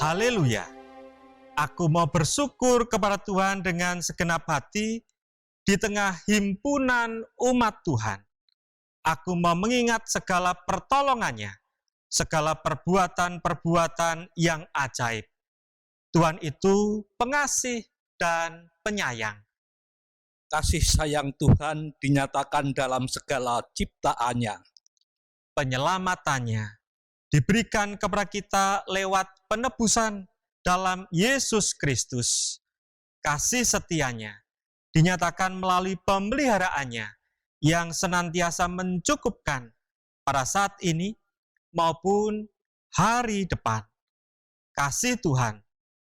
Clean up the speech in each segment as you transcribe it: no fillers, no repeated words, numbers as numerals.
Haleluya! Aku mau bersyukur kepada Tuhan dengan segenap hati di tengah himpunan umat Tuhan. Aku mau mengingat segala pertolongannya, segala perbuatan-perbuatan yang ajaib. Tuhan itu pengasih dan penyayang. Kasih sayang Tuhan dinyatakan dalam segala ciptaannya. Penyelamatannya diberikan kepada kita lewat penebusan dalam Yesus Kristus. Kasih setianya dinyatakan melalui pemeliharaannya yang senantiasa mencukupkan pada saat ini maupun hari depan. Kasih Tuhan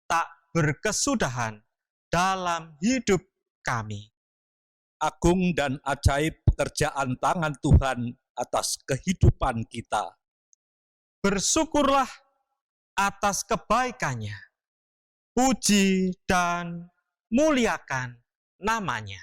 tak berkesudahan dalam hidup kami. Agung dan ajaib pekerjaan tangan Tuhan atas kehidupan kita. Bersyukurlah atas kebaikannya. Puji dan muliakan namanya.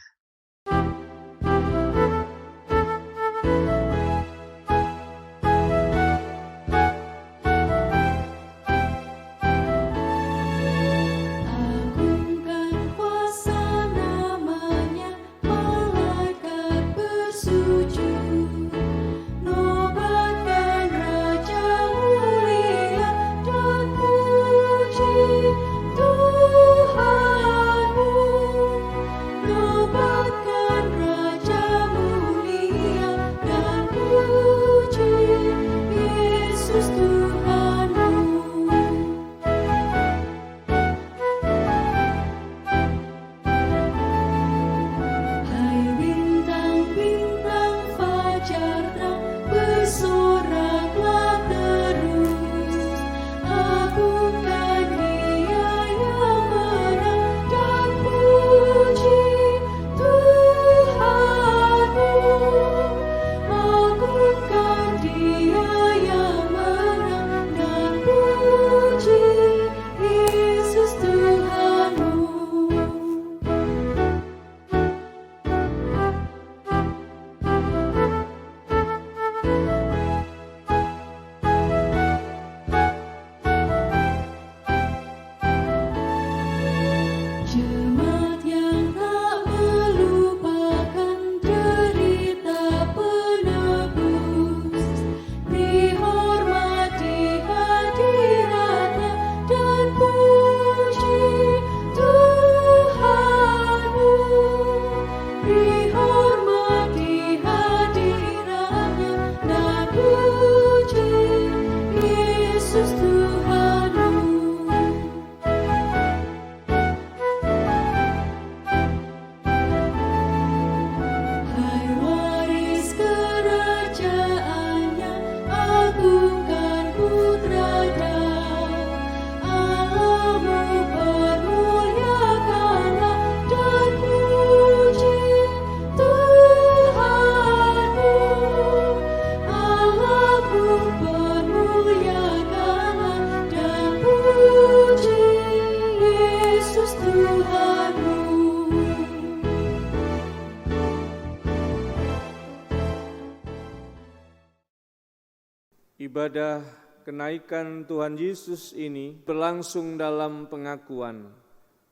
Ibadah kenaikan Tuhan Yesus ini berlangsung dalam pengakuan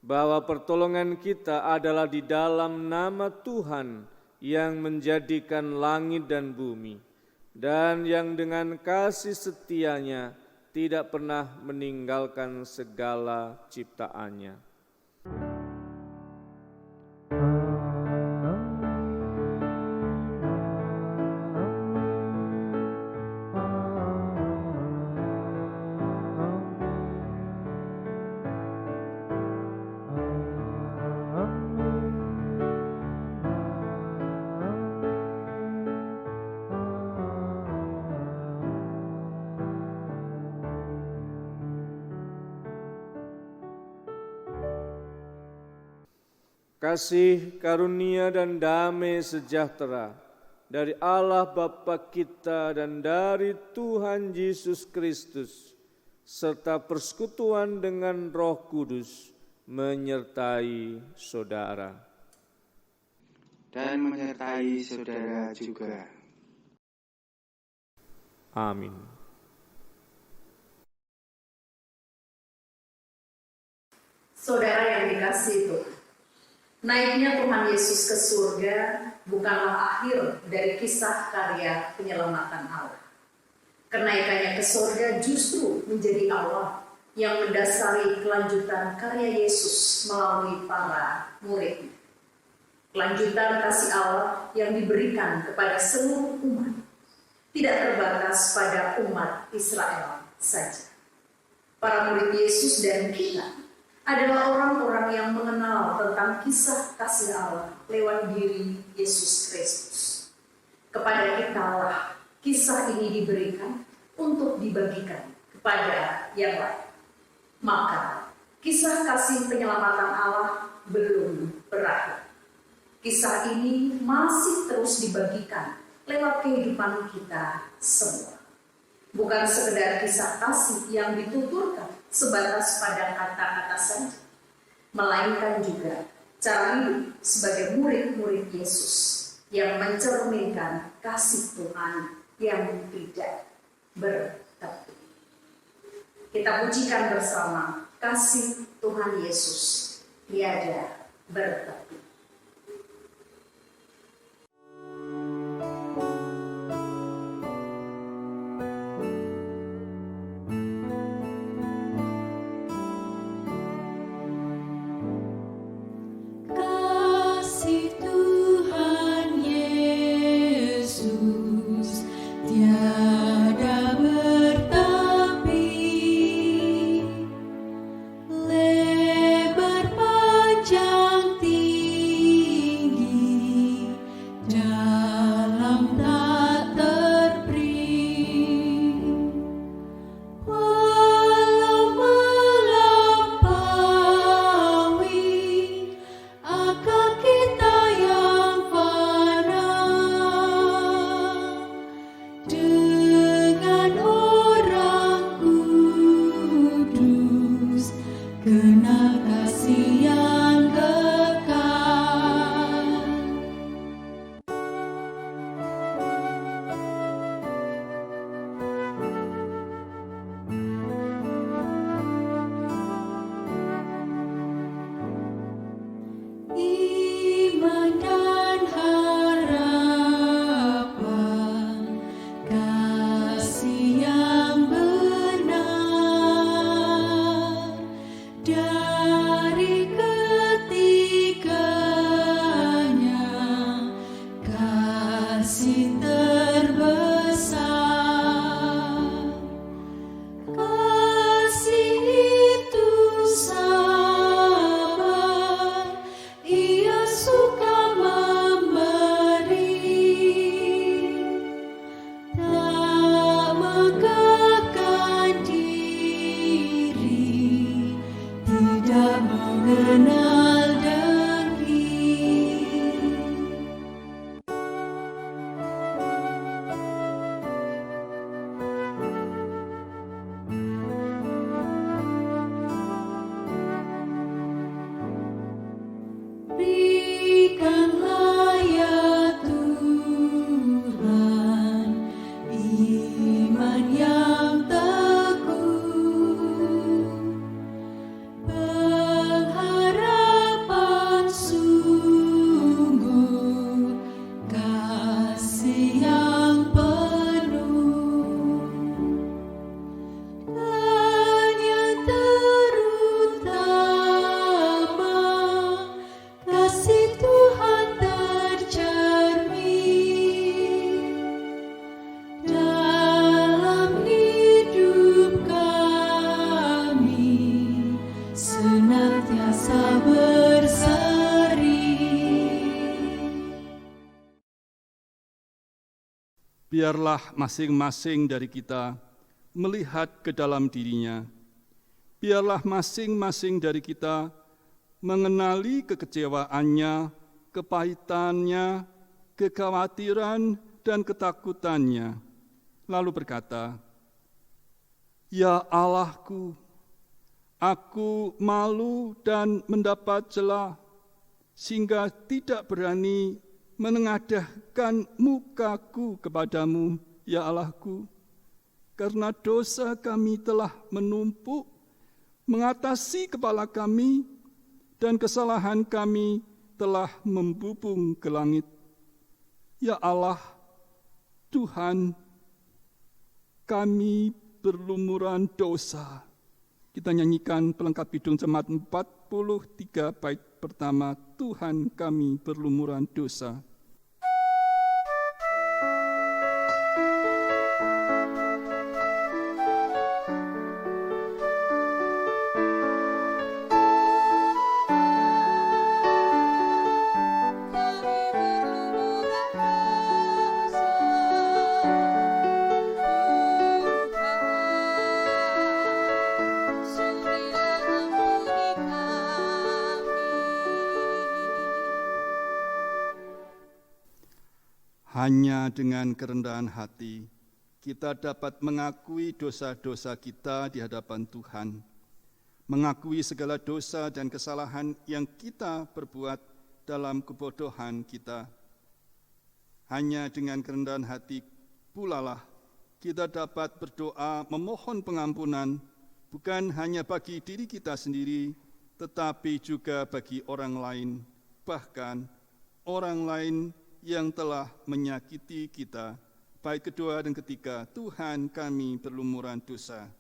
bahwa pertolongan kita adalah di dalam nama Tuhan yang menjadikan langit dan bumi, dan yang dengan kasih setianya tidak pernah meninggalkan segala ciptaannya. Kasih, karunia, dan damai sejahtera dari Allah Bapa kita dan dari Tuhan Yesus Kristus, serta persekutuan dengan Roh Kudus menyertai saudara. Dan menyertai saudara juga. Amin. Saudara yang dikasihi Tuhan, naiknya Tuhan Yesus ke surga bukanlah akhir dari kisah karya penyelamatan Allah. Kenaikannya ke surga justru menjadi awal yang mendasari kelanjutan karya Yesus melalui para murid. Kelanjutan kasih Allah yang diberikan kepada seluruh umat, tidak terbatas pada umat Israel saja. Para murid Yesus dan kita adalah orang-orang yang mengenal tentang kisah kasih Allah lewat diri Yesus Kristus. Kepada kitalah kisah ini diberikan untuk dibagikan kepada yang lain. Maka kisah kasih penyelamatan Allah belum berakhir. Kisah ini masih terus dibagikan lewat kehidupan kita semua. Bukan sekedar kisah kasih yang dituturkan sebatas pada kata-kata saja, melainkan juga cara hidup sebagai murid-murid Yesus yang mencerminkan kasih Tuhan yang tidak bertepi. Kita pujikan bersama kasih Tuhan Yesus tiada bertepi. Biarlah masing-masing dari kita melihat ke dalam dirinya. Biarlah masing-masing dari kita mengenali kekecewaannya, kepahitannya, kekhawatiran, dan ketakutannya. Lalu berkata, "Ya Allahku, aku malu dan mendapat celah, sehingga tidak berani menengadahkan mukaku kepadamu, ya Allahku, karena dosa kami telah menumpuk, mengatasi kepala kami, dan kesalahan kami telah membubung ke langit. Ya Allah, Tuhan, kami berlumuran dosa. Kita nyanyikan pelengkap hidung jemaat 43 bait pertama, Tuhan kami berlumuran dosa. Hanya dengan kerendahan hati, kita dapat mengakui dosa-dosa kita di hadapan Tuhan, mengakui segala dosa dan kesalahan yang kita perbuat dalam kebodohan kita. Hanya dengan kerendahan hati pula lah kita dapat berdoa memohon pengampunan, bukan hanya bagi diri kita sendiri, tetapi juga bagi orang lain, bahkan orang lain yang telah menyakiti kita. Bait kedua dan ketiga, Tuhan kami berlumuran dosa.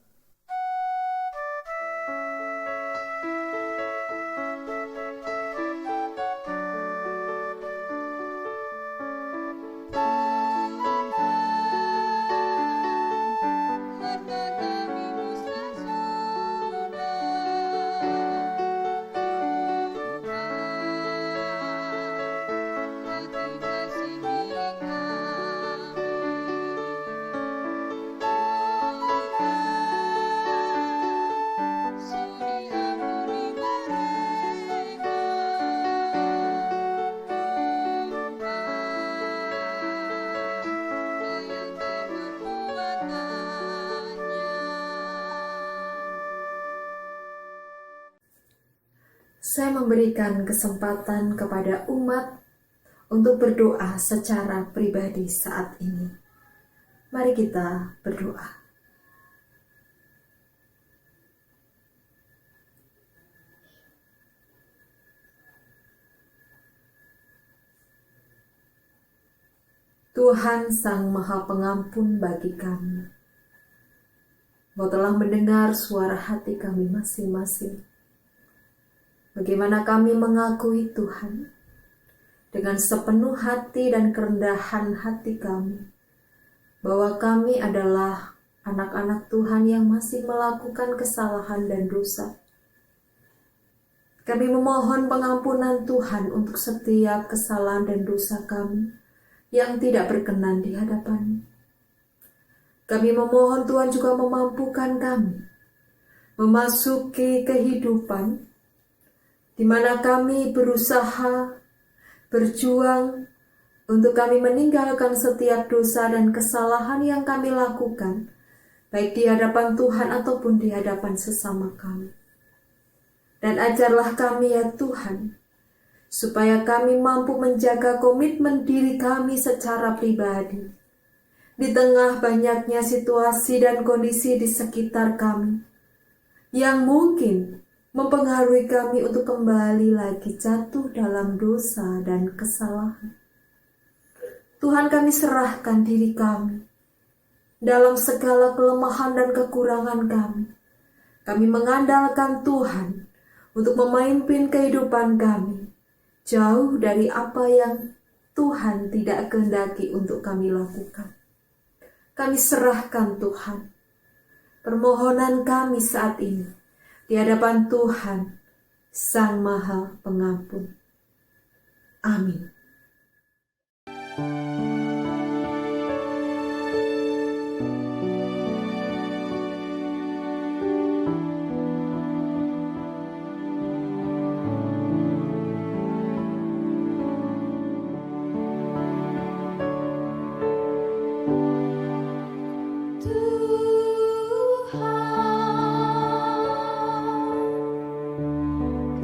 Saya memberikan kesempatan kepada umat untuk berdoa secara pribadi saat ini. Mari kita berdoa. Tuhan Sang Maha Pengampun bagi kami, Engkau telah mendengar suara hati kami masing-masing. Bagaimana kami mengakui Tuhan dengan sepenuh hati dan kerendahan hati kami, bahwa kami adalah anak-anak Tuhan yang masih melakukan kesalahan dan dosa. Kami memohon pengampunan Tuhan untuk setiap kesalahan dan dosa kami yang tidak berkenan di hadapan-Mu. Kami memohon Tuhan juga memampukan kami memasuki kehidupan di mana kami berusaha, berjuang untuk kami meninggalkan setiap dosa dan kesalahan yang kami lakukan, baik di hadapan Tuhan ataupun di hadapan sesama kami. Dan ajarlah kami ya Tuhan, supaya kami mampu menjaga komitmen diri kami secara pribadi, di tengah banyaknya situasi dan kondisi di sekitar kami, yang mungkin mempengaruhi kami untuk kembali lagi jatuh dalam dosa dan kesalahan. Tuhan, kami serahkan diri kami dalam segala kelemahan dan kekurangan kami. Kami mengandalkan Tuhan untuk memimpin kehidupan kami jauh dari apa yang Tuhan tidak kehendaki untuk kami lakukan. Kami serahkan Tuhan permohonan kami saat ini di hadapan Tuhan Sang Maha Pengampun. Amin.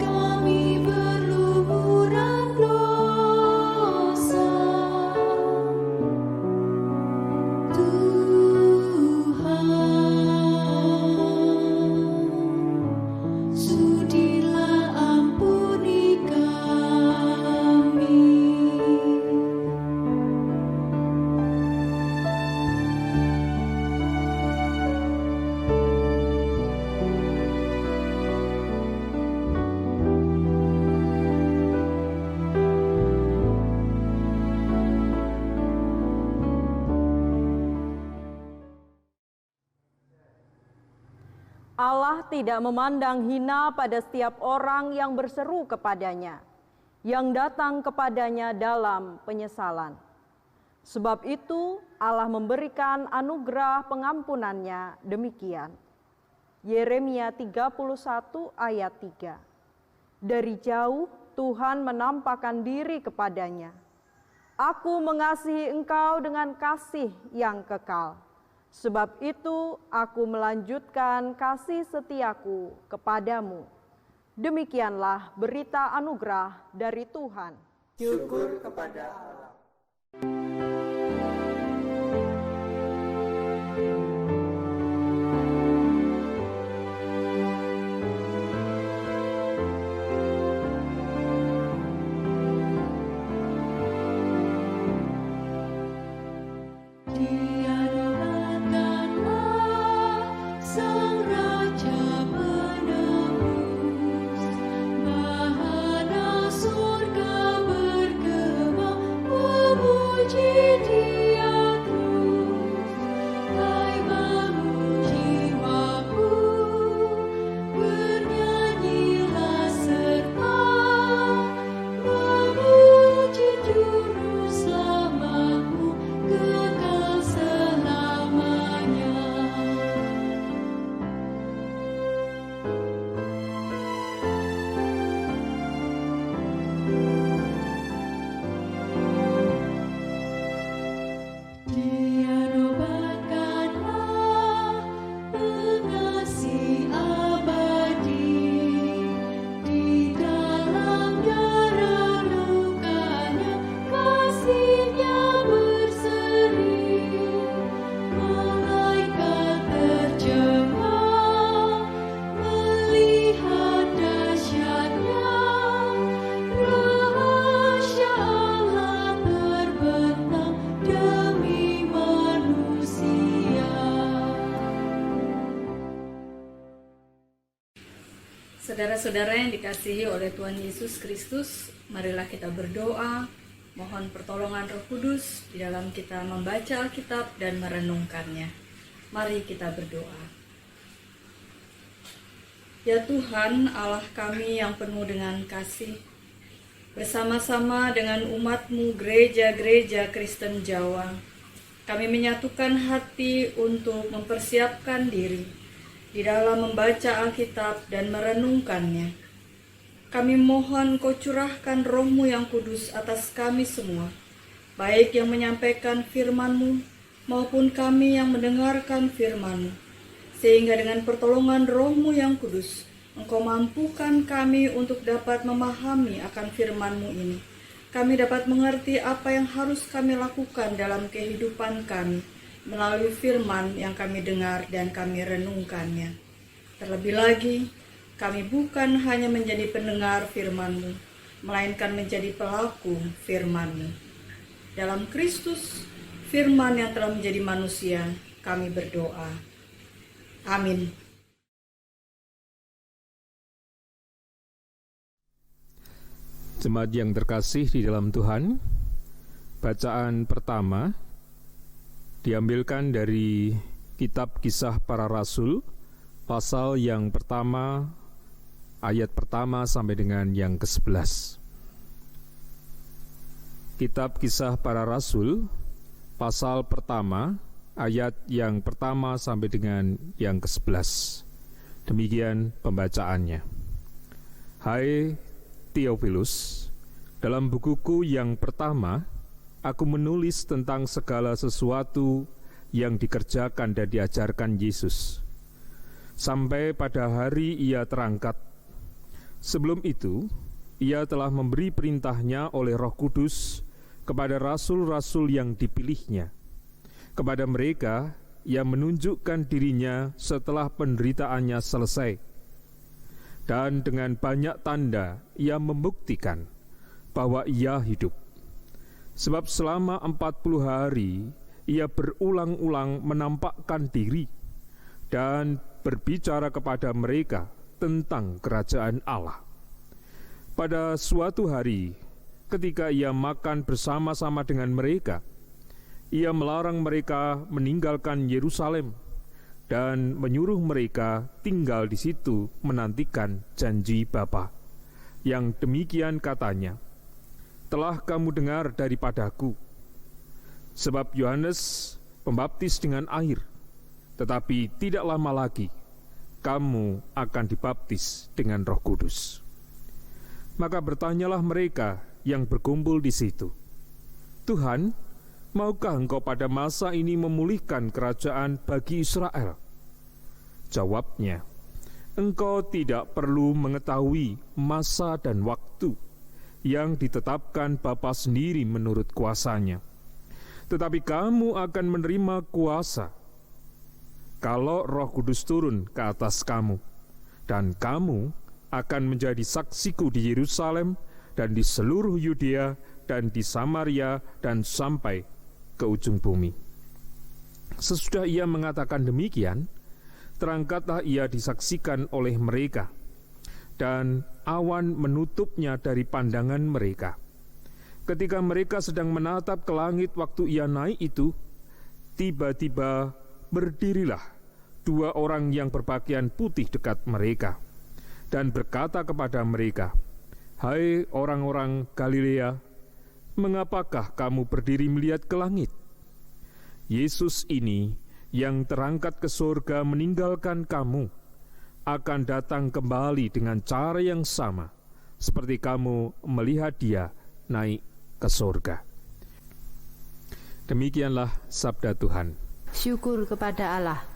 Kami berlumuran dosa. Allah tidak memandang hina pada setiap orang yang berseru kepadanya, yang datang kepadanya dalam penyesalan. Sebab itu Allah memberikan anugerah pengampunannya demikian. Yeremia 31 ayat 3. Dari jauh Tuhan menampakkan diri kepadanya. Aku mengasihi engkau dengan kasih yang kekal. Sebab itu aku melanjutkan kasih setiaku kepadamu. Demikianlah berita anugerah dari Tuhan. Syukur kepada Allah. Saudara-saudara yang dikasihi oleh Tuhan Yesus Kristus, marilah kita berdoa, mohon pertolongan Roh Kudus di dalam kita membaca Alkitab dan merenungkannya. Mari kita berdoa. Ya Tuhan, Allah kami yang penuh dengan kasih, bersama-sama dengan umat-Mu gereja-gereja Kristen Jawa, kami menyatukan hati untuk mempersiapkan diri di dalam membaca Alkitab dan merenungkannya. Kami mohon Kau curahkan Roh-Mu yang kudus atas kami semua, baik yang menyampaikan firman-Mu maupun kami yang mendengarkan firman-Mu, sehingga dengan pertolongan Roh-Mu yang kudus, Engkau mampukan kami untuk dapat memahami akan firman-Mu ini. Kami dapat mengerti apa yang harus kami lakukan dalam kehidupan kami, melalui firman yang kami dengar dan kami renungkannya. Terlebih lagi, kami bukan hanya menjadi pendengar firman-Mu, melainkan menjadi pelaku firman-Mu. Dalam Kristus, firman yang telah menjadi manusia, kami berdoa. Amin. Jemaat yang terkasih di dalam Tuhan, bacaan pertama diambilkan dari Kitab Kisah Para Rasul, pasal yang pertama, ayat pertama sampai dengan yang ke-11. Kitab Kisah Para Rasul, pasal pertama, ayat yang pertama sampai dengan yang ke-11. Demikian pembacaannya. Hai Theophilus, dalam bukuku yang pertama, aku menulis tentang segala sesuatu yang dikerjakan dan diajarkan Yesus, sampai pada hari Ia terangkat. Sebelum itu, Ia telah memberi perintahnya oleh Roh Kudus kepada rasul-rasul yang dipilihnya. Kepada mereka, Ia menunjukkan dirinya setelah penderitaannya selesai. Dan dengan banyak tanda, Ia membuktikan bahwa Ia hidup. Sebab selama 40 hari, Ia berulang-ulang menampakkan diri dan berbicara kepada mereka tentang kerajaan Allah. Pada suatu hari, ketika Ia makan bersama-sama dengan mereka, Ia melarang mereka meninggalkan Yerusalem dan menyuruh mereka tinggal di situ menantikan janji Bapa. Yang demikian katanya, telah kamu dengar daripadaku, sebab Yohanes pembaptis dengan air, tetapi tidak lama lagi kamu akan dibaptis dengan Roh Kudus. Maka bertanyalah mereka yang berkumpul di situ, Tuhan, maukah engkau pada masa ini memulihkan kerajaan bagi Israel? Jawabnya, engkau tidak perlu mengetahui masa dan waktu yang ditetapkan Bapa sendiri menurut kuasanya. Tetapi kamu akan menerima kuasa kalau Roh Kudus turun ke atas kamu, dan kamu akan menjadi saksiku di Yerusalem dan di seluruh Yudea dan di Samaria dan sampai ke ujung bumi. Sesudah ia mengatakan demikian, terangkatlah ia disaksikan oleh mereka, dan awan menutupnya dari pandangan mereka. Ketika mereka sedang menatap ke langit waktu ia naik itu, tiba-tiba berdirilah 2 orang yang berpakaian putih dekat mereka, dan berkata kepada mereka, "Hai orang-orang Galilea, mengapakah kamu berdiri melihat ke langit? Yesus ini yang terangkat ke surga meninggalkan kamu, akan datang kembali dengan cara yang sama, seperti kamu melihat dia naik ke surga." Demikianlah sabda Tuhan. Syukur kepada Allah.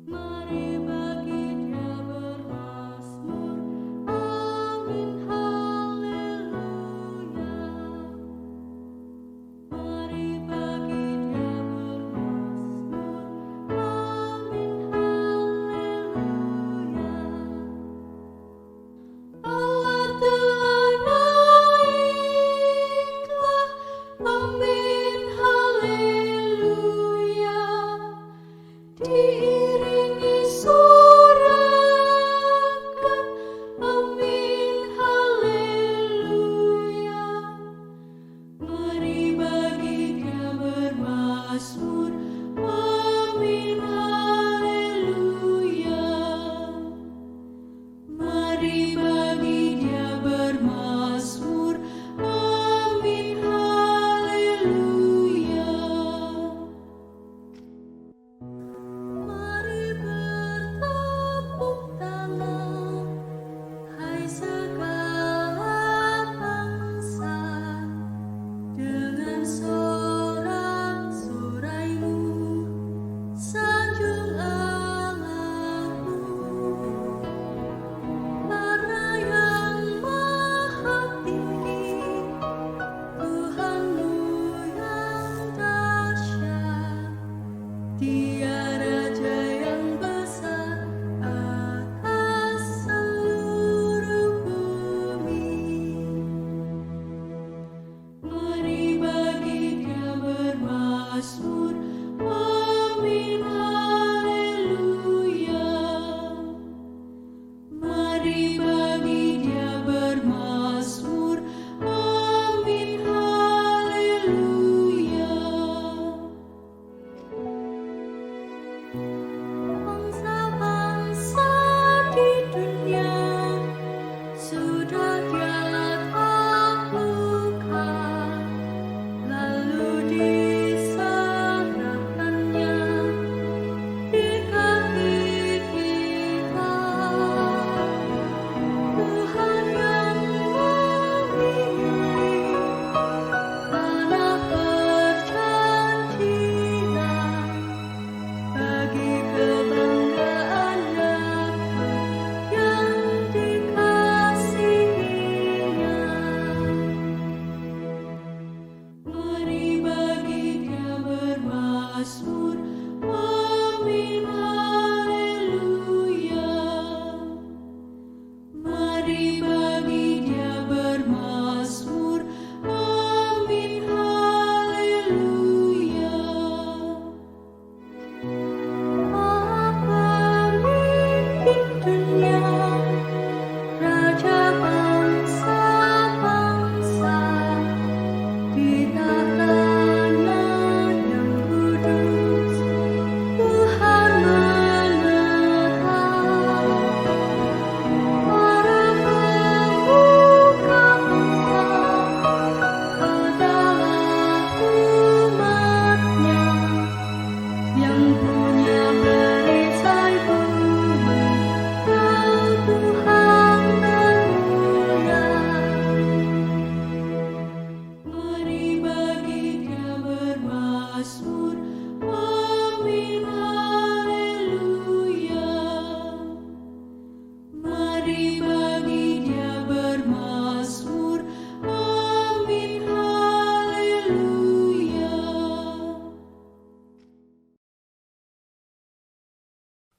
Maria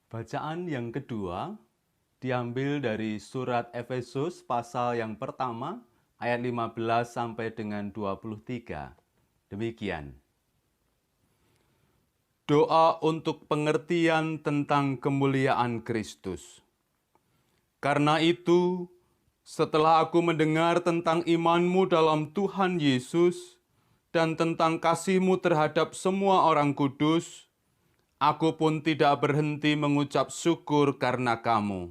Bacaan yang kedua diambil dari surat Efesus pasal yang pertama ayat 15 sampai dengan 23. Demikian. Doa untuk pengertian tentang kemuliaan Kristus. Karena itu, setelah aku mendengar tentang imanmu dalam Tuhan Yesus dan tentang kasihmu terhadap semua orang kudus, aku pun tidak berhenti mengucap syukur karena kamu.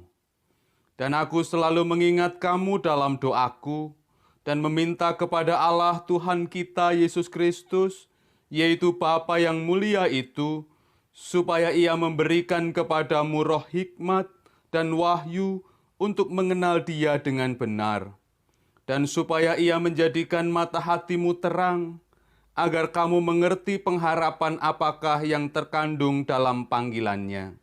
Dan aku selalu mengingat kamu dalam doaku dan meminta kepada Allah Tuhan kita Yesus Kristus, yaitu Bapa yang mulia itu, supaya Ia memberikan kepadamu roh hikmat dan wahyu untuk mengenal Dia dengan benar, dan supaya Ia menjadikan mata hatimu terang, agar kamu mengerti pengharapan apakah yang terkandung dalam panggilannya.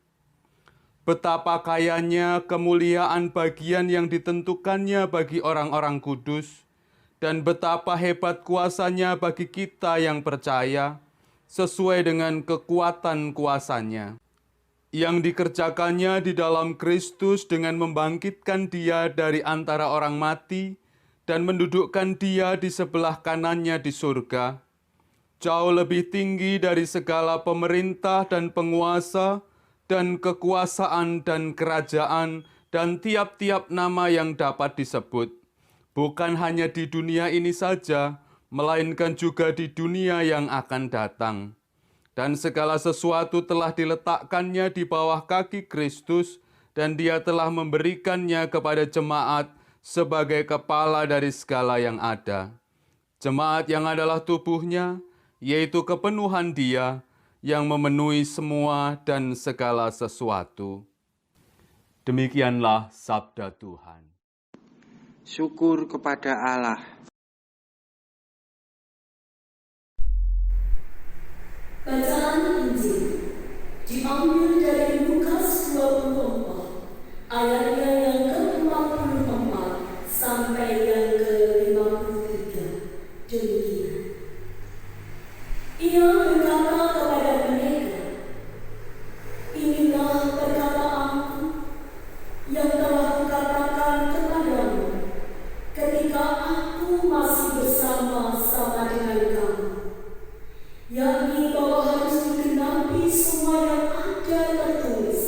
Betapa kayanya kemuliaan bagian yang ditentukannya bagi orang-orang kudus, dan betapa hebat kuasanya bagi kita yang percaya, sesuai dengan kekuatan kuasanya, yang dikerjakannya di dalam Kristus dengan membangkitkan Dia dari antara orang mati dan mendudukkan Dia di sebelah kanannya di surga, jauh lebih tinggi dari segala pemerintah dan penguasa dan kekuasaan dan kerajaan dan tiap-tiap nama yang dapat disebut, bukan hanya di dunia ini saja, melainkan juga di dunia yang akan datang. Dan segala sesuatu telah diletakkannya di bawah kaki Kristus, dan Dia telah memberikannya kepada jemaat sebagai kepala dari segala yang ada. Jemaat yang adalah tubuhnya, yaitu kepenuhan Dia, yang memenuhi semua dan segala sesuatu. Demikianlah sabda Tuhan. Syukur kepada Allah. Bacaan Injil diambil dari Lukas 24, ayatnya yang ke-54 sampai yang ke-53. Demikian. Ia berkata kepada mereka, "Inilah perkataanku yang telah kukatakan kepadamu ketika aku masih bersama-sama dengan kamu, yakni bahwa harus digenapi semua yang ada tertulis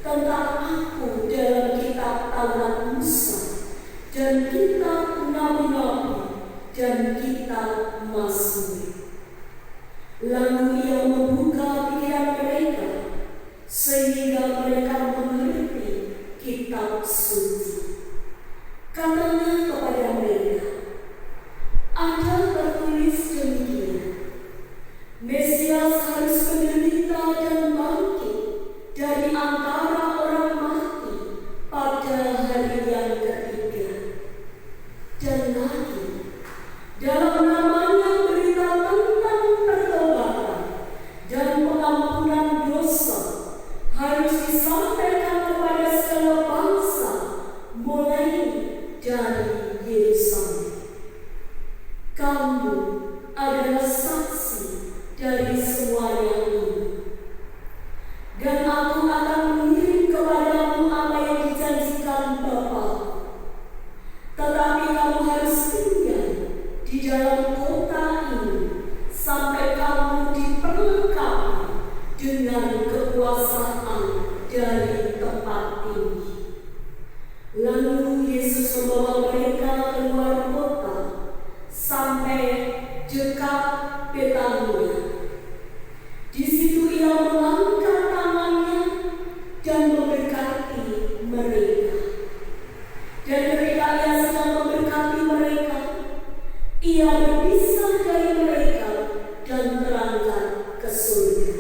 tentang aku dalam kitab Taurat Musa dan kitab Nabi-Nabi dan kitab Mazmur." Lalu Ia membuka pikiran mereka sehingga mereka mengerti kitab suci. Katanya kepada mereka, "Ada tertulis demikian, Mesias harus menderita dan bangkit dari antara orang mati pada hari yang ketiga. Dan lagi, dalam namanya berita tentang pertobatan dan pengampunan dosa harus disampaikan kepada segala bangsa, mulai dari Yerusalem. Kamu adalah saksi dari semuanya ini. Dan aku akan mengirim kepadamu apa yang dijanjikan Bapa. Tetapi kamu harus tinggal di dalam kota ini sampai kamu diperlengkapi dengan kekuasaan dari tempat tinggi." Lalu Yesus membawa mereka keluar kota sampai dekat Betania. Di situ Ia mengangkat tangannya dan memberkati mereka. Dan ketika Ia sedang memberkati mereka, Ia berpisah dari mereka dan berangkat ke surga.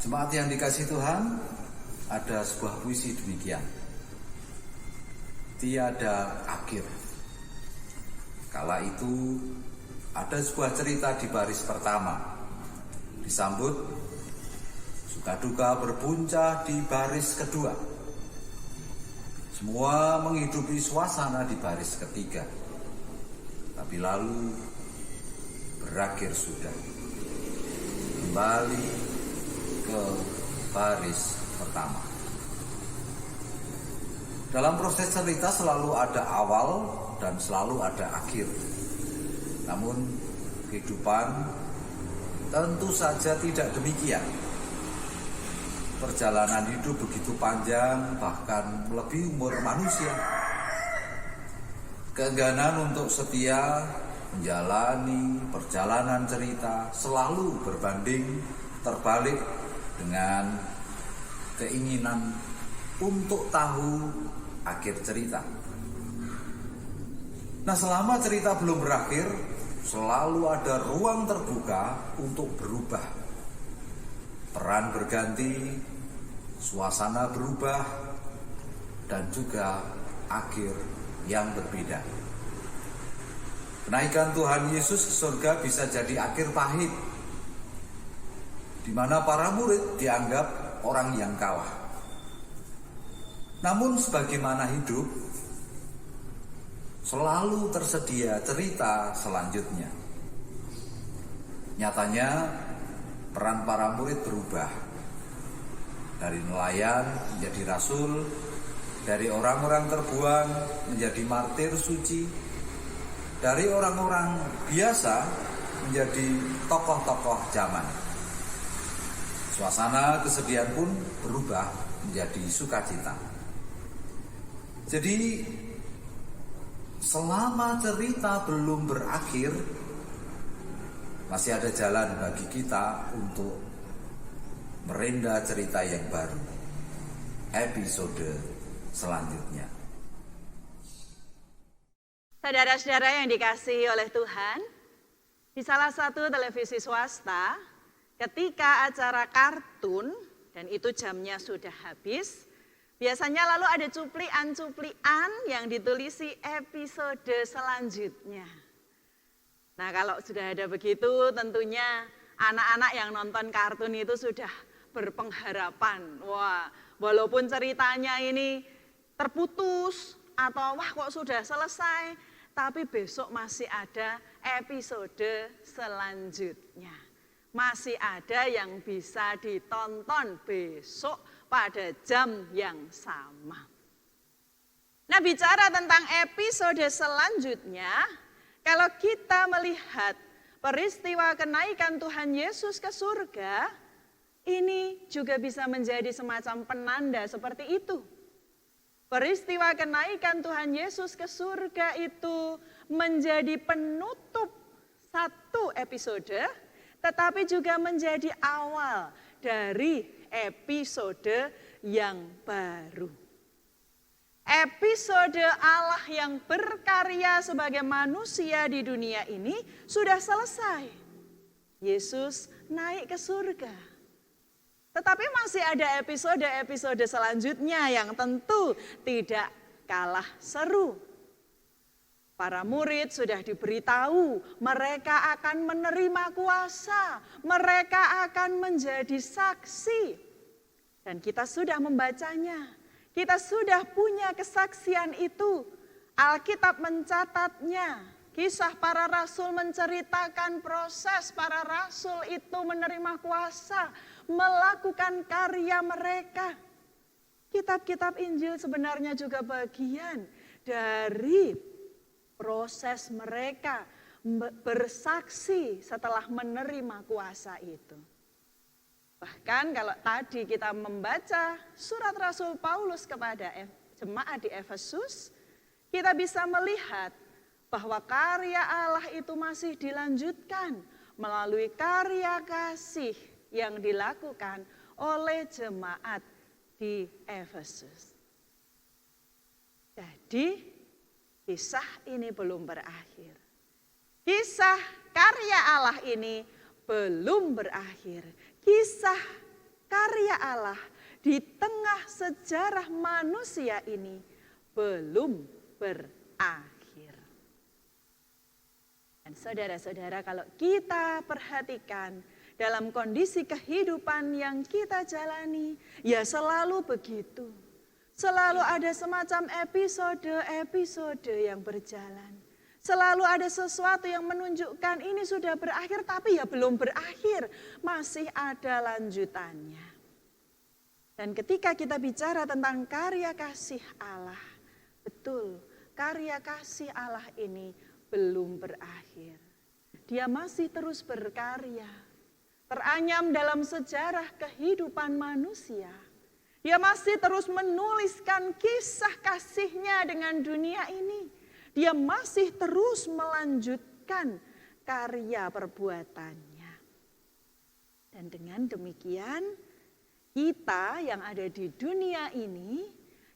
Jemaat yang dikasihi Tuhan, ada sebuah puisi demikian. Tiada akhir. Kala itu ada sebuah cerita di baris pertama. Disambut suka duka berpuncak di baris kedua. Semua menghidupi suasana di baris ketiga. Tapi lalu berakhir sudah. Kembali ke baris pertama. Dalam proses cerita selalu ada awal dan selalu ada akhir. Namun kehidupan tentu saja tidak demikian. Perjalanan hidup begitu panjang, bahkan melebihi umur manusia. Keengganan untuk setia menjalani perjalanan cerita selalu berbanding terbalik dengan keinginan untuk tahu akhir cerita. Nah, selama cerita belum berakhir, selalu ada ruang terbuka untuk berubah. Peran berganti, suasana berubah, dan juga akhir yang berbeda. Kenaikan Tuhan Yesus ke surga bisa jadi akhir pahit, di mana para murid dianggap orang yang kalah. Namun sebagaimana hidup, selalu tersedia cerita selanjutnya. Nyatanya, peran para murid berubah. Dari nelayan menjadi rasul, dari orang-orang terbuang menjadi martir suci, dari orang-orang biasa menjadi tokoh-tokoh zaman. Suasana kesedihan pun berubah menjadi sukacita. Jadi, selama cerita belum berakhir, masih ada jalan bagi kita untuk merenda cerita yang baru. Episode selanjutnya. Saudara-saudara yang dikasihi oleh Tuhan, di salah satu televisi swasta, ketika acara kartun, dan itu jamnya sudah habis, biasanya lalu ada cuplian-cuplian yang ditulisi episode selanjutnya. Nah, kalau sudah ada begitu, tentunya anak-anak yang nonton kartun itu sudah berpengharapan. Wah, walaupun ceritanya ini terputus atau wah kok sudah selesai, tapi besok masih ada episode selanjutnya. Masih ada yang bisa ditonton besok pada jam yang sama. Nah, bicara tentang episode selanjutnya, kalau kita melihat peristiwa kenaikan Tuhan Yesus ke surga, ini juga bisa menjadi semacam penanda seperti itu. Peristiwa kenaikan Tuhan Yesus ke surga itu menjadi penutup satu episode, tetapi juga menjadi awal dari episode yang baru. Episode Allah yang berkarya sebagai manusia di dunia ini sudah selesai. Yesus naik ke surga. Tetapi masih ada episode-episode selanjutnya yang tentu tidak kalah seru. Para murid sudah diberitahu mereka akan menerima kuasa, mereka akan menjadi saksi. Dan kita sudah membacanya, kita sudah punya kesaksian itu. Alkitab mencatatnya, kisah para rasul menceritakan proses para rasul itu menerima kuasa, melakukan karya mereka. Kitab-kitab Injil sebenarnya juga bagian dari proses mereka bersaksi setelah menerima kuasa itu. Bahkan kalau tadi kita membaca surat Rasul Paulus kepada jemaat di Efesus, kita bisa melihat bahwa karya Allah itu masih dilanjutkan melalui karya kasih yang dilakukan oleh jemaat di Efesus. Jadi, kisah ini belum berakhir. Kisah karya Allah ini belum berakhir. Kisah karya Allah di tengah sejarah manusia ini belum berakhir. Dan saudara-saudara, kalau kita perhatikan dalam kondisi kehidupan yang kita jalani, ya selalu begitu. Selalu ada semacam episode-episode yang berjalan. Selalu ada sesuatu yang menunjukkan ini sudah berakhir, tapi ya belum berakhir. Masih ada lanjutannya. Dan ketika kita bicara tentang karya kasih Allah, betul, karya kasih Allah ini belum berakhir. Dia masih terus berkarya. Teranyam dalam sejarah kehidupan manusia. Dia masih terus menuliskan kisah kasihnya dengan dunia ini. Dia masih terus melanjutkan karya perbuatannya. Dan dengan demikian, kita yang ada di dunia ini,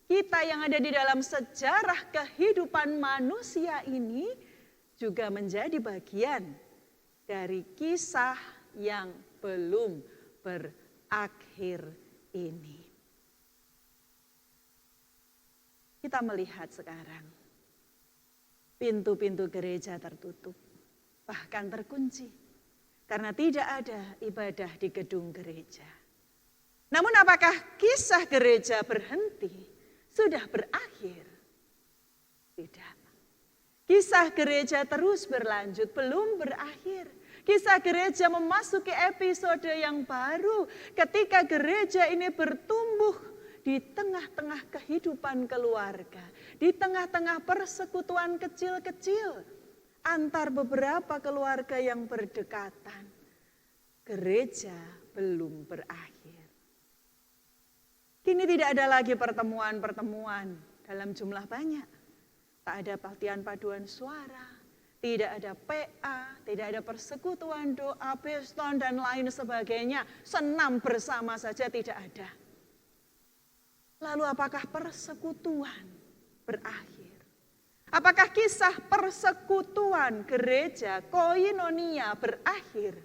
kita yang ada di dalam sejarah kehidupan manusia ini, juga menjadi bagian dari kisah yang belum berakhir ini. Kita melihat sekarang, pintu-pintu gereja tertutup, bahkan terkunci, karena tidak ada ibadah di gedung gereja. Namun apakah kisah gereja berhenti? Sudah berakhir? Tidak. Kisah gereja terus berlanjut, belum berakhir. Kisah gereja memasuki episode yang baru ketika gereja ini bertumbuh di tengah-tengah kehidupan keluarga, di tengah-tengah persekutuan kecil-kecil antar beberapa keluarga yang berdekatan. Gereja belum berakhir. Kini tidak ada lagi pertemuan-pertemuan dalam jumlah banyak. Tak ada pelatihan paduan suara, tidak ada PA, tidak ada persekutuan doa, beston dan lain sebagainya. Senam bersama saja tidak ada. Lalu apakah persekutuan berakhir? Apakah kisah persekutuan gereja koinonia berakhir?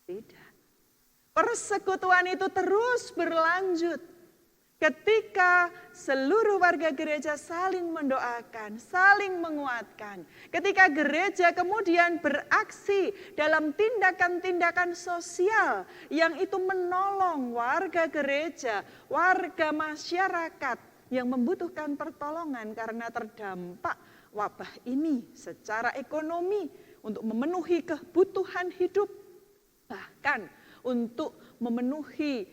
Tidak. Persekutuan itu terus berlanjut ketika seluruh warga gereja saling mendoakan, saling menguatkan. Ketika gereja kemudian beraksi dalam tindakan-tindakan sosial yang itu menolong warga gereja, warga masyarakat yang membutuhkan pertolongan karena terdampak wabah ini secara ekonomi untuk memenuhi kebutuhan hidup, bahkan untuk memenuhi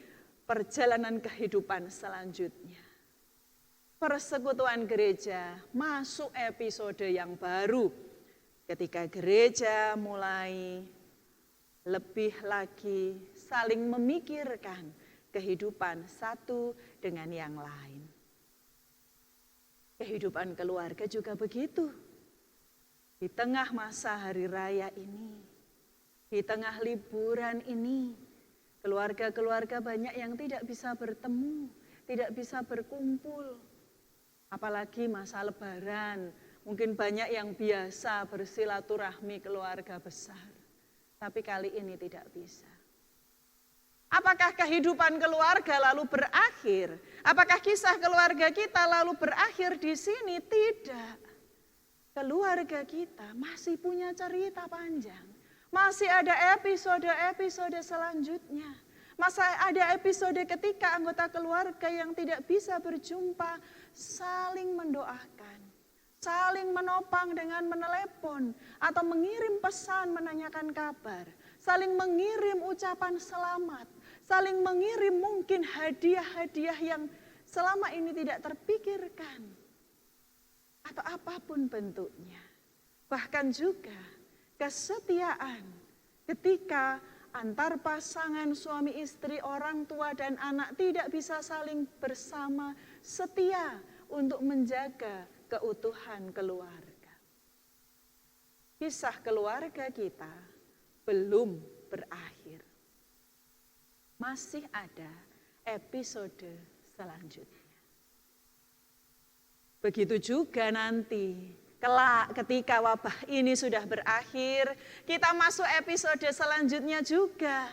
perjalanan kehidupan selanjutnya. Persekutuan gereja masuk episode yang baru ketika gereja mulai lebih lagi saling memikirkan kehidupan satu dengan yang lain. Kehidupan keluarga juga begitu. Di tengah masa hari raya ini, di tengah liburan ini, keluarga-keluarga banyak yang tidak bisa bertemu, tidak bisa berkumpul. Apalagi masa lebaran, mungkin banyak yang biasa bersilaturahmi keluarga besar. Tapi kali ini tidak bisa. Apakah kehidupan keluarga lalu berakhir? Apakah kisah keluarga kita lalu berakhir di sini? Tidak. Keluarga kita masih punya cerita panjang. Masih ada episode-episode selanjutnya. Masih ada episode ketika anggota keluarga yang tidak bisa berjumpa saling mendoakan, saling menopang dengan menelepon atau mengirim pesan menanyakan kabar, saling mengirim ucapan selamat, saling mengirim mungkin hadiah-hadiah yang selama ini tidak terpikirkan atau apapun bentuknya. Bahkan juga kesetiaan ketika antar pasangan suami istri, orang tua dan anak tidak bisa saling bersama setia untuk menjaga keutuhan keluarga. Kisah keluarga kita belum berakhir. Masih ada episode selanjutnya. Begitu juga nanti kelak ketika wabah ini sudah berakhir, kita masuk episode selanjutnya juga.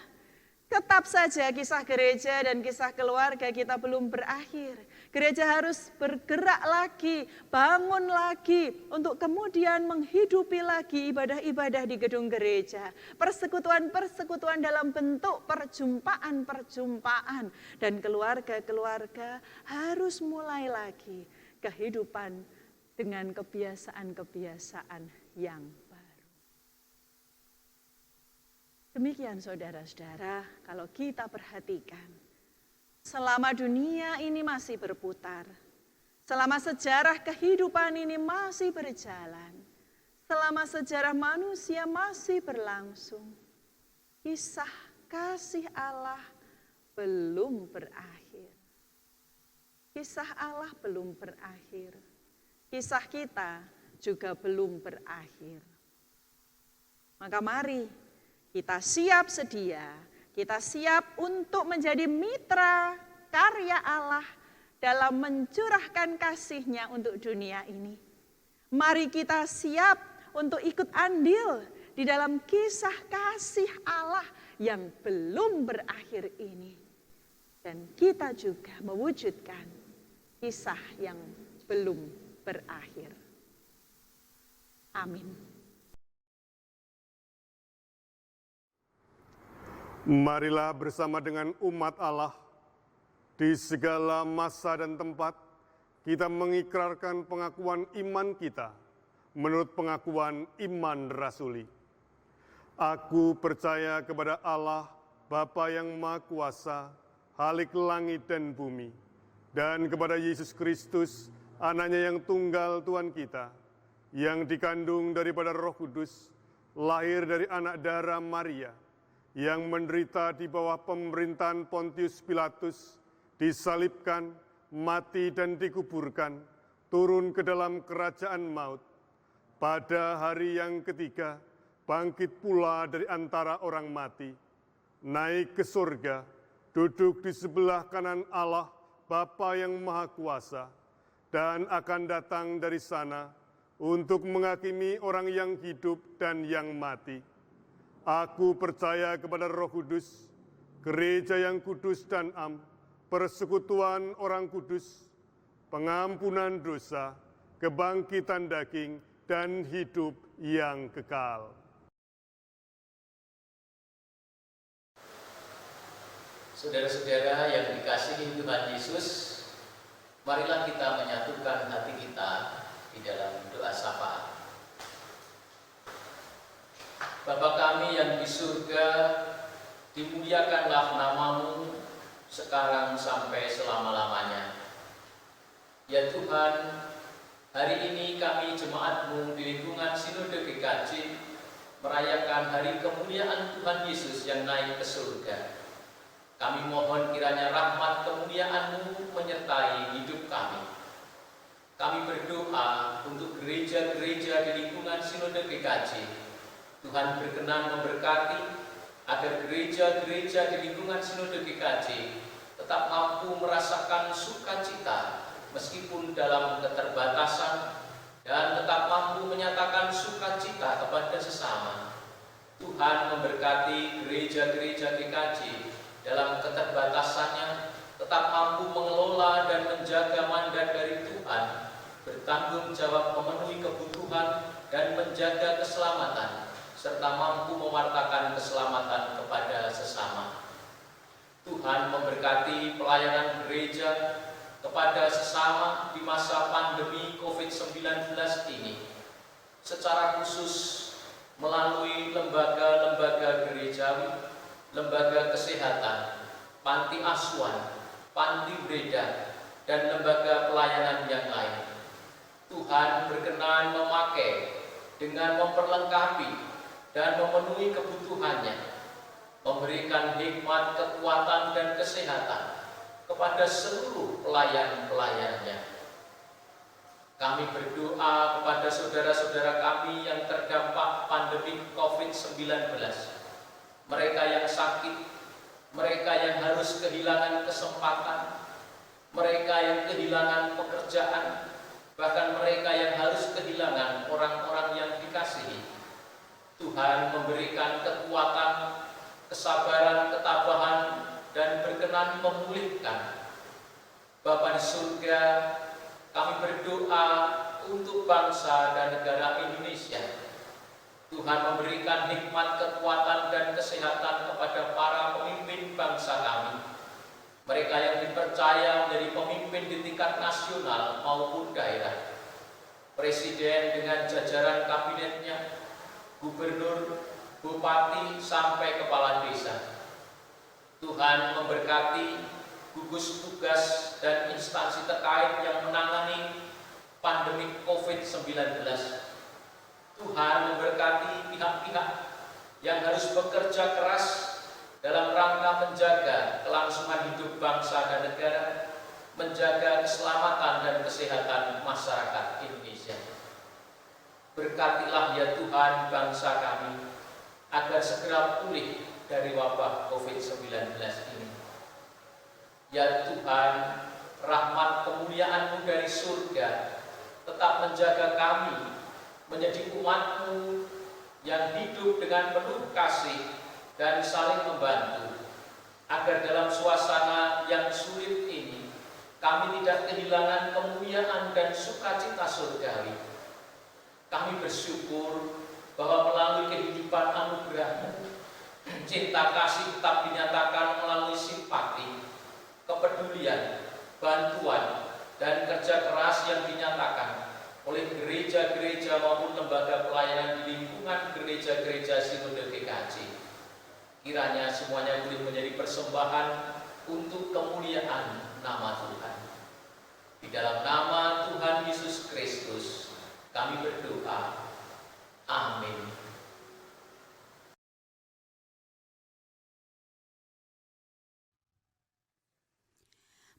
Tetap saja kisah gereja dan kisah keluarga kita belum berakhir. Gereja harus bergerak lagi, bangun lagi untuk kemudian menghidupi lagi ibadah-ibadah di gedung gereja. Persekutuan-persekutuan dalam bentuk perjumpaan-perjumpaan. Dan keluarga-keluarga harus mulai lagi kehidupan dengan kebiasaan-kebiasaan yang demikian saudara-saudara, kalau kita perhatikan, selama dunia ini masih berputar, selama sejarah kehidupan ini masih berjalan, selama sejarah manusia masih berlangsung, kisah kasih Allah belum berakhir. Kisah Allah belum berakhir. Kisah kita juga belum berakhir. Maka mari kita siap sedia, kita siap untuk menjadi mitra karya Allah dalam mencurahkan kasih-Nya untuk dunia ini. Mari kita siap untuk ikut andil di dalam kisah kasih Allah yang belum berakhir ini. Dan kita juga mewujudkan kisah yang belum berakhir. Amin. Marilah bersama dengan umat Allah di segala masa dan tempat kita mengikrarkan pengakuan iman kita menurut pengakuan iman rasuli. Aku percaya kepada Allah, Bapa yang Maha Kuasa, Khalik langit dan bumi, dan kepada Yesus Kristus, Anaknya yang tunggal Tuhan kita, yang dikandung daripada Roh Kudus, lahir dari anak darah Maria, yang menderita di bawah pemerintahan Pontius Pilatus, disalibkan, mati dan dikuburkan, turun ke dalam kerajaan maut. Pada hari yang ketiga, bangkit pula dari antara orang mati, naik ke surga, duduk di sebelah kanan Allah, Bapa yang Maha Kuasa, dan akan datang dari sana untuk menghakimi orang yang hidup dan yang mati. Aku percaya kepada Roh Kudus, gereja yang kudus dan am, persekutuan orang kudus, pengampunan dosa, kebangkitan daging, dan hidup yang kekal. Saudara-saudara yang dikasihi Tuhan Yesus, marilah kita menyatukan hati kita di dalam doa syafaat. Bapa kami yang di surga, dimuliakanlah namamu sekarang sampai selama-lamanya. Ya Tuhan, hari ini kami jemaat-Mu di lingkungan Sinode GKJ merayakan hari kemuliaan Tuhan Yesus yang naik ke surga. Kami mohon kiranya rahmat kemuliaan-Mu menyertai hidup kami. Kami berdoa untuk gereja-gereja di lingkungan Sinode GKJ. Tuhan berkenan memberkati agar gereja-gereja di lingkungan Sinode GKJ tetap mampu merasakan sukacita meskipun dalam keterbatasan dan tetap mampu menyatakan sukacita kepada sesama. Tuhan memberkati gereja-gereja GKJ dalam keterbatasannya tetap mampu mengelola dan menjaga mandat dari Tuhan, bertanggung jawab memenuhi kebutuhan dan menjaga keselamatan, serta mampu mewartakan keselamatan kepada sesama. Tuhan memberkati pelayanan gereja kepada sesama di masa pandemi COVID-19 ini, secara khusus melalui lembaga-lembaga gerejawi, lembaga kesehatan, panti asuhan, panti breda, dan lembaga pelayanan yang lain. Tuhan berkenan memakai dengan memperlengkapi dan memenuhi kebutuhannya, memberikan hikmat, kekuatan, dan kesehatan kepada seluruh pelayan-pelayannya. Kami berdoa kepada saudara-saudara kami yang terdampak pandemi COVID-19, mereka yang sakit, mereka yang harus kehilangan kesempatan, mereka yang kehilangan pekerjaan, bahkan mereka yang harus kehilangan orang-orang yang dikasihi. Tuhan memberikan kekuatan, kesabaran, ketabahan, dan berkenan memulihkan. Bapa di surga, kami berdoa untuk bangsa dan negara Indonesia. Tuhan memberikan hikmat, kekuatan, dan kesehatan kepada para pemimpin bangsa kami. Mereka yang dipercaya menjadi pemimpin di tingkat nasional maupun daerah. Presiden dengan jajaran kabinetnya, gubernur, bupati, sampai kepala desa. Tuhan memberkati gugus tugas dan instansi terkait yang menangani pandemi COVID-19. Tuhan memberkati pihak-pihak yang harus bekerja keras dalam rangka menjaga kelangsungan hidup bangsa dan negara, menjaga keselamatan dan kesehatan masyarakat Indonesia. Berkatilah ya Tuhan bangsa kami, agar segera pulih dari wabah COVID-19 ini. Ya Tuhan, rahmat kemuliaan-Mu dari surga tetap menjaga kami menjadi umat-Mu yang hidup dengan penuh kasih dan saling membantu, agar dalam suasana yang sulit ini kami tidak kehilangan kemuliaan dan sukacita surgawi. Kami bersyukur bahwa melalui kehidupan anugerah-Mu, cinta kasih tetap dinyatakan melalui simpati, kepedulian, bantuan, dan kerja keras yang dinyatakan oleh gereja-gereja maupun lembaga pelayanan di lingkungan gereja-gereja Sinode GKJ. Kiranya semuanya boleh menjadi persembahan untuk kemuliaan nama Tuhan. Di dalam nama Tuhan Yesus Kristus kami berdoa. Amin.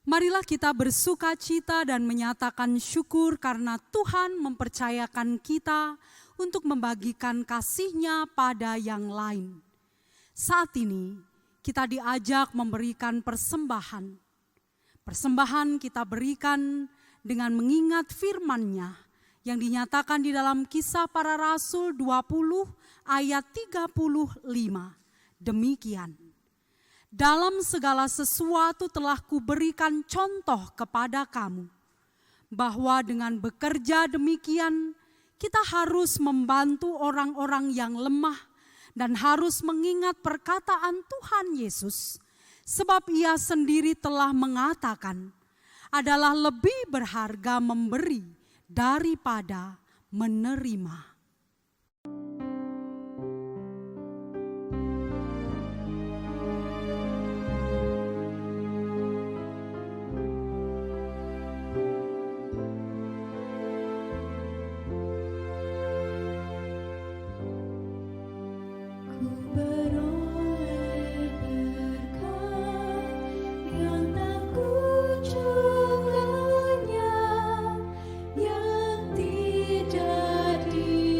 Marilah kita bersuka cita dan menyatakan syukur karena Tuhan mempercayakan kita untuk membagikan kasih-Nya pada yang lain. Saat ini kita diajak memberikan persembahan. Persembahan kita berikan dengan mengingat firman-Nya yang dinyatakan di dalam Kisah Para Rasul 20 ayat 35. Demikian. Dalam segala sesuatu telah kuberikan contoh kepada kamu, bahwa dengan bekerja demikian kita harus membantu orang-orang yang lemah dan harus mengingat perkataan Tuhan Yesus, sebab Ia sendiri telah mengatakan, adalah lebih berharga memberi daripada menerima. Yang tidak di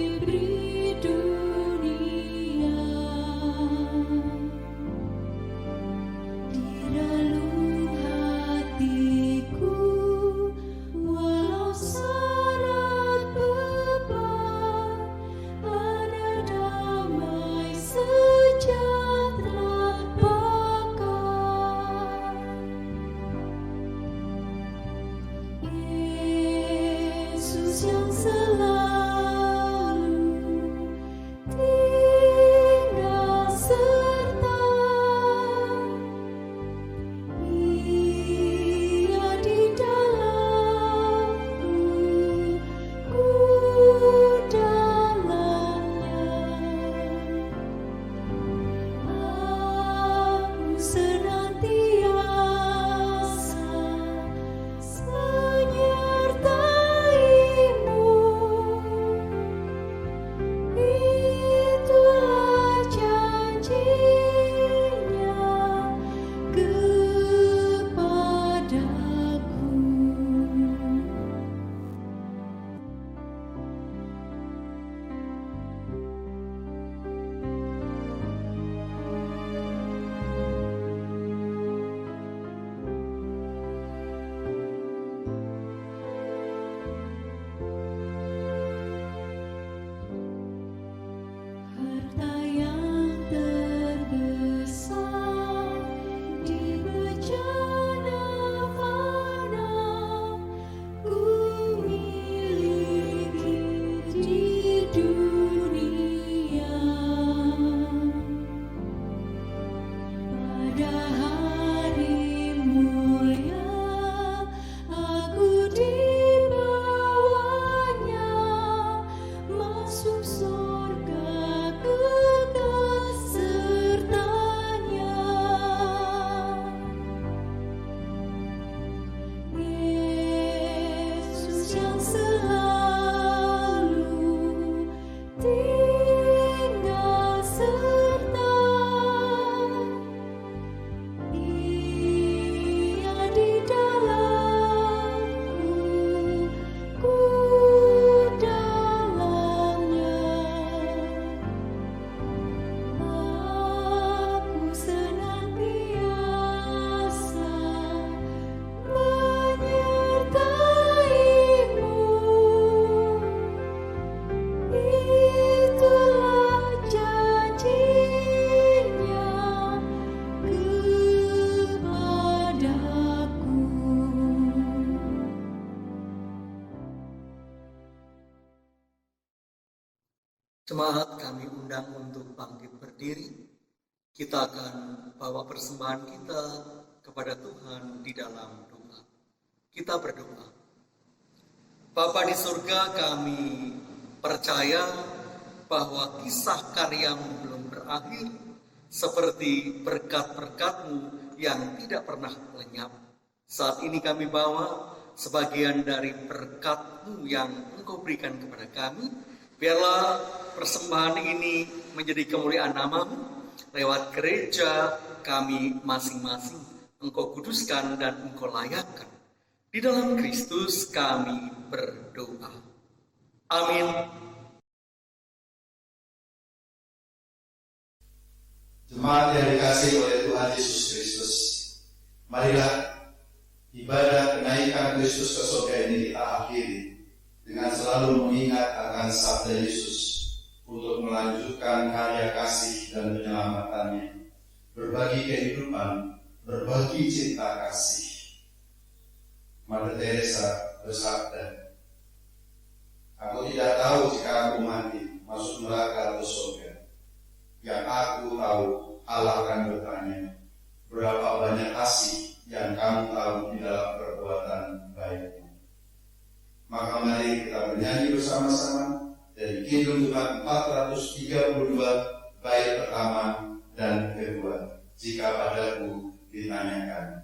Jemaat kami undang untuk bangkit berdiri. Kita akan bawa persembahan kita kepada Tuhan di dalam doa. Kita berdoa. Bapa di surga, kami percaya bahwa kisah karyamu belum berakhir, seperti berkat-berkat-Mu yang tidak pernah lenyap. Saat ini kami bawa sebagian dari berkat-Mu yang Engkau berikan kepada kami. Biarlah persembahan ini menjadi kemuliaan nama-Mu. Lewat gereja kami masing-masing Engkau kuduskan dan Engkau layakkan. Di dalam Kristus kami berdoa. Amin. Jemaat yang dikasihi oleh Tuhan Yesus Kristus, marilah ibadah kenaikan Kristus ke surga ini kita akhiri dengan selalu mengingat akan sabda Yesus untuk melanjutkan karya kasih dan penyelamatannya, berbagi kehidupan, berbagi cinta kasih. Mother Teresa bersabda, "Aku tidak tahu jika aku mati, masuk neraka atau surga. Yang aku tahu, Allah akan bertanya, berapa banyak kasih yang kamu tahu di dalam perbuatan baikmu." Maka mari kita bernyanyi bersama-sama dari Kidung Jumat 432 bait pertama dan kedua. Jika padaku ditanyakan.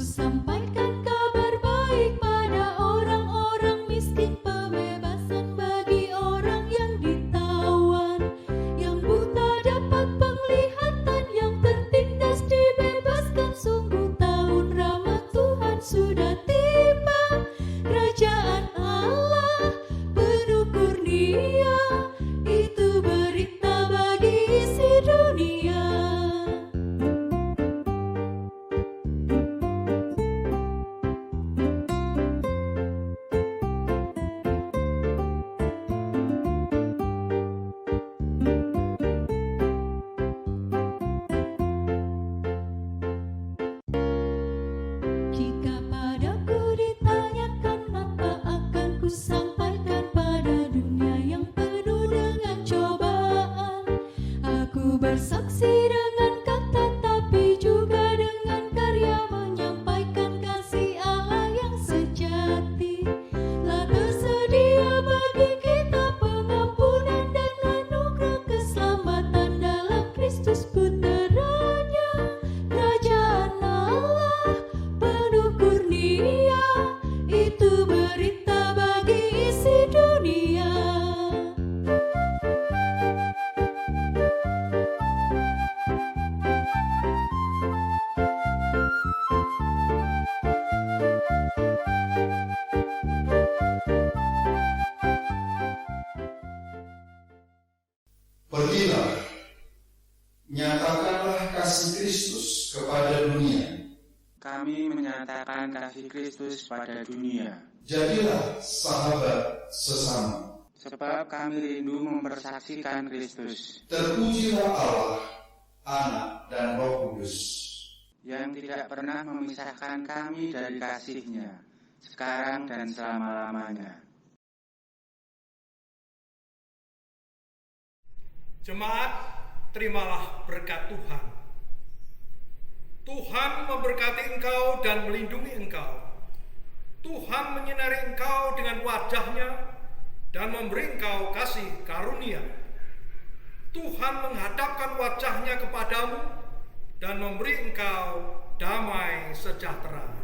Sampaikan kabar baik pada orang-orang miskin, pembebasan bagi orang yang ditawan, yang buta dapat penglihatan, yang tertindas dibebaskan. Sungguh tahun rahmat Tuhan sudah tiba, kerajaan Allah penuh kurnia, itu berita bagi isi dunia. Jika padaku ditanyakan, apa akan ku sampaikan pada dunia yang penuh dengan cobaan? Aku bersaksi dengan kata, tapi juga dengan karya, menyampaikan kasih Allah yang sejati. Telah tersedia bagi kita pengampunan dan anugerah keselamatan dalam Kristus putranya. Kerajaan Allah penuh kurnia, itu berita bagi isi dunia. Pergilah, nyatakanlah kasih Kristus kepada dunia. Kami menyatakan kasih Kristus pada dunia. Jadilah sahabat sesama. Sebab kami rindu mempersaksikan Kristus. Terpujilah Allah, Anak dan Roh Kudus, yang tidak pernah memisahkan kami dari kasih-Nya, sekarang dan selama-lamanya. Jemaat, terimalah berkat Tuhan. Tuhan memberkati engkau dan melindungi engkau. Tuhan menyinari engkau dengan wajah-Nya dan memberi engkau kasih karunia. Tuhan menghadapkan wajah-Nya kepadamu dan memberi engkau damai sejahtera.